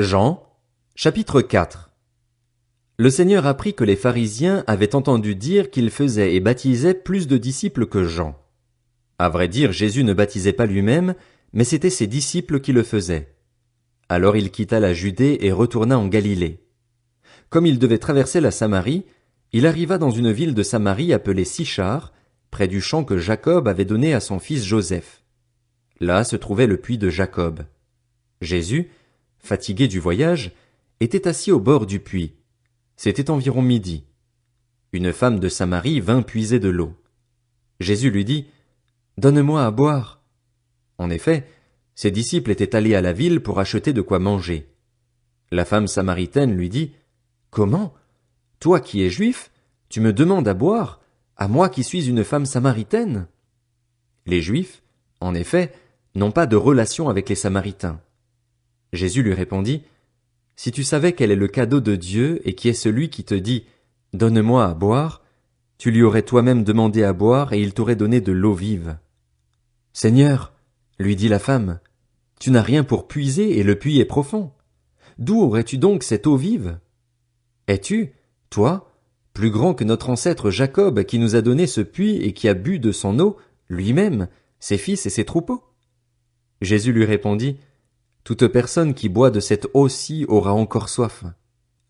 Jean, chapitre 4. Le Seigneur apprit que les pharisiens avaient entendu dire qu'il faisait et baptisait plus de disciples que Jean. À vrai dire, Jésus ne baptisait pas lui-même, mais c'étaient ses disciples qui le faisaient. Alors il quitta la Judée et retourna en Galilée. Comme il devait traverser la Samarie, il arriva dans une ville de Samarie appelée Sichar, près du champ que Jacob avait donné à son fils Joseph. Là se trouvait le puits de Jacob. Jésus, fatigué du voyage, était assis au bord du puits. C'était environ midi. Une femme de Samarie vint puiser de l'eau. Jésus lui dit, « Donne-moi à boire. » En effet, ses disciples étaient allés à la ville pour acheter de quoi manger. La femme samaritaine lui dit, « Comment? Toi qui es juif, tu me demandes à boire, à moi qui suis une femme samaritaine? » Les Juifs, en effet, n'ont pas de relation avec les Samaritains. Jésus lui répondit, « Si tu savais quel est le cadeau de Dieu et qui est celui qui te dit, « Donne-moi à boire », tu lui aurais toi-même demandé à boire et il t'aurait donné de l'eau vive. »« Seigneur, » lui dit la femme, « tu n'as rien pour puiser et le puits est profond. D'où aurais-tu donc cette eau vive? Es-tu, toi, plus grand que notre ancêtre Jacob qui nous a donné ce puits et qui a bu de son eau, lui-même, ses fils et ses troupeaux? » Jésus lui répondit, « Toute personne qui boit de cette eau-ci aura encore soif.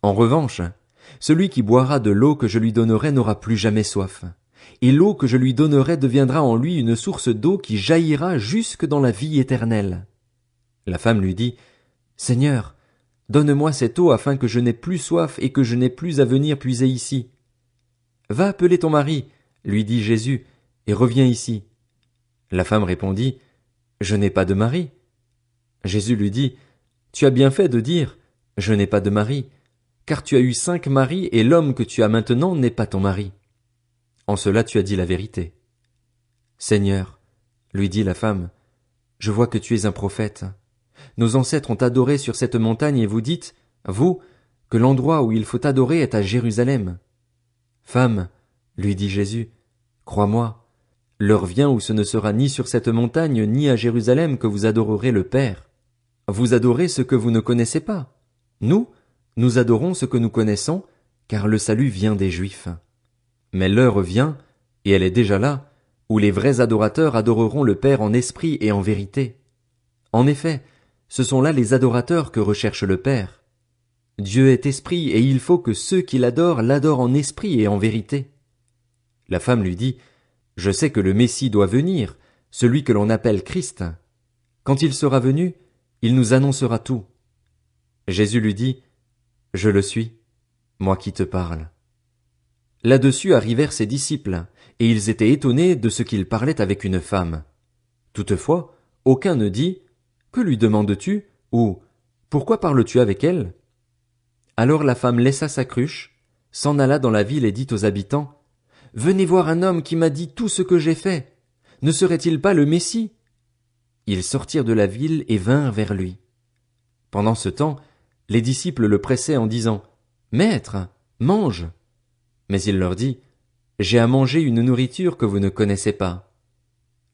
En revanche, celui qui boira de l'eau que je lui donnerai n'aura plus jamais soif. Et l'eau que je lui donnerai deviendra en lui une source d'eau qui jaillira jusque dans la vie éternelle. » La femme lui dit, « Seigneur, donne-moi cette eau afin que je n'ai plus soif et que je n'ai plus à venir puiser ici. »« Va appeler ton mari, lui dit Jésus, et reviens ici. » La femme répondit, « Je n'ai pas de mari. » Jésus lui dit, « Tu as bien fait de dire, « Je n'ai pas de mari », car tu as eu 5 maris et l'homme que tu as maintenant n'est pas ton mari. En cela tu as dit la vérité. »« Seigneur, lui dit la femme, je vois que tu es un prophète. Nos ancêtres ont adoré sur cette montagne et vous dites, vous, que l'endroit où il faut adorer est à Jérusalem. Femme, lui dit Jésus, crois-moi, l'heure vient où ce ne sera ni sur cette montagne ni à Jérusalem que vous adorerez le Père. Vous adorez ce que vous ne connaissez pas. Nous adorons ce que nous connaissons, car le salut vient des Juifs. Mais l'heure vient, et elle est déjà là, où les vrais adorateurs adoreront le Père en esprit et en vérité. En effet, ce sont là les adorateurs que recherche le Père. Dieu est esprit, et il faut que ceux qui l'adorent en esprit et en vérité. La femme lui dit, « Je sais que le Messie doit venir, celui que l'on appelle Christ. Quand il sera venu, il nous annoncera tout. » Jésus lui dit, « Je le suis, moi qui te parle. » Là-dessus arrivèrent ses disciples, et ils étaient étonnés de ce qu'il parlait avec une femme. Toutefois, aucun ne dit, « Que lui demandes-tu » ou « Pourquoi parles-tu avec elle ?» Alors la femme laissa sa cruche, s'en alla dans la ville et dit aux habitants, « Venez voir un homme qui m'a dit tout ce que j'ai fait. Ne serait-il pas le Messie ?» Ils sortirent de la ville et vinrent vers lui. Pendant ce temps, les disciples le pressaient en disant, « Maître, mange !» Mais il leur dit, « J'ai à manger une nourriture que vous ne connaissez pas. »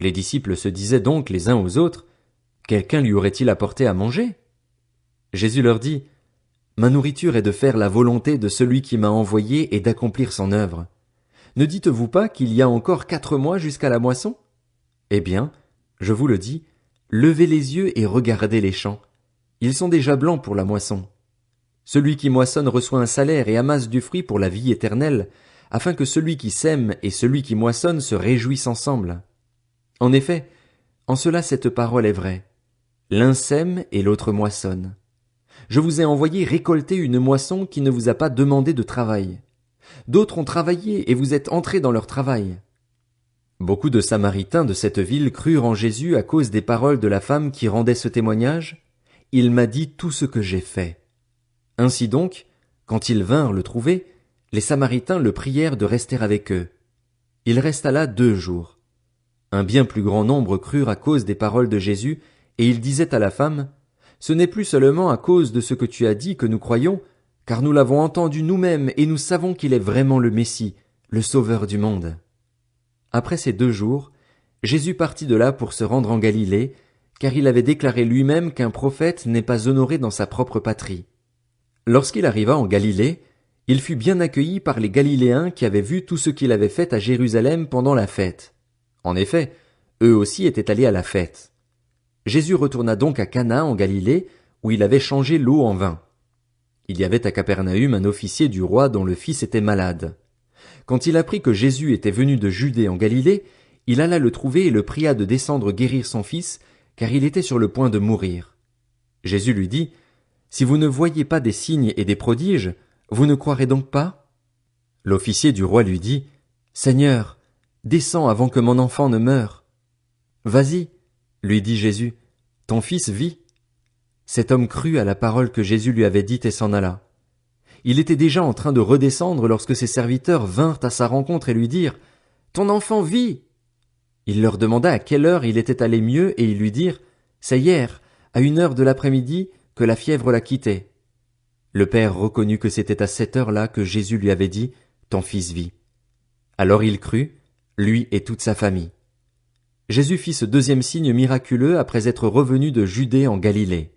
Les disciples se disaient donc les uns aux autres, « Quelqu'un lui aurait-il apporté à manger ?» Jésus leur dit, « Ma nourriture est de faire la volonté de celui qui m'a envoyé et d'accomplir son œuvre. Ne dites-vous pas qu'il y a encore 4 mois jusqu'à la moisson? Eh bien, je vous le dis, levez les yeux et regardez les champs. Ils sont déjà blancs pour la moisson. Celui qui moissonne reçoit un salaire et amasse du fruit pour la vie éternelle, afin que celui qui sème et celui qui moissonne se réjouissent ensemble. En effet, en cela cette parole est vraie. L'un sème et l'autre moissonne. Je vous ai envoyé récolter une moisson qui ne vous a pas demandé de travail. D'autres ont travaillé et vous êtes entrés dans leur travail. » Beaucoup de Samaritains de cette ville crurent en Jésus à cause des paroles de la femme qui rendait ce témoignage. « Il m'a dit tout ce que j'ai fait. » Ainsi donc, quand ils vinrent le trouver, les Samaritains le prièrent de rester avec eux. Il resta là 2 jours. Un bien plus grand nombre crurent à cause des paroles de Jésus, et il disait à la femme, « Ce n'est plus seulement à cause de ce que tu as dit que nous croyons, car nous l'avons entendu nous-mêmes et nous savons qu'il est vraiment le Messie, le Sauveur du monde. » Après ces 2 jours, Jésus partit de là pour se rendre en Galilée, car il avait déclaré lui-même qu'un prophète n'est pas honoré dans sa propre patrie. Lorsqu'il arriva en Galilée, il fut bien accueilli par les Galiléens qui avaient vu tout ce qu'il avait fait à Jérusalem pendant la fête. En effet, eux aussi étaient allés à la fête. Jésus retourna donc à Cana en Galilée, où il avait changé l'eau en vin. Il y avait à Capernaüm un officier du roi dont le fils était malade. Quand il apprit que Jésus était venu de Judée en Galilée, il alla le trouver et le pria de descendre guérir son fils, car il était sur le point de mourir. Jésus lui dit, « Si vous ne voyez pas des signes et des prodiges, vous ne croirez donc pas ?» L'officier du roi lui dit, « Seigneur, descends avant que mon enfant ne meure. » « Vas-y, lui dit Jésus, ton fils vit. » Cet homme crut à la parole que Jésus lui avait dite et s'en alla. Il était déjà en train de redescendre lorsque ses serviteurs vinrent à sa rencontre et lui dirent, « Ton enfant vit !» Il leur demanda à quelle heure il était allé mieux et ils lui dirent, « C'est hier, à 1 heure de l'après-midi, que la fièvre l'a quitté. » Le père reconnut que c'était à cette heure-là que Jésus lui avait dit, « Ton fils vit. » Alors il crut, lui et toute sa famille. Jésus fit ce deuxième signe miraculeux après être revenu de Judée en Galilée.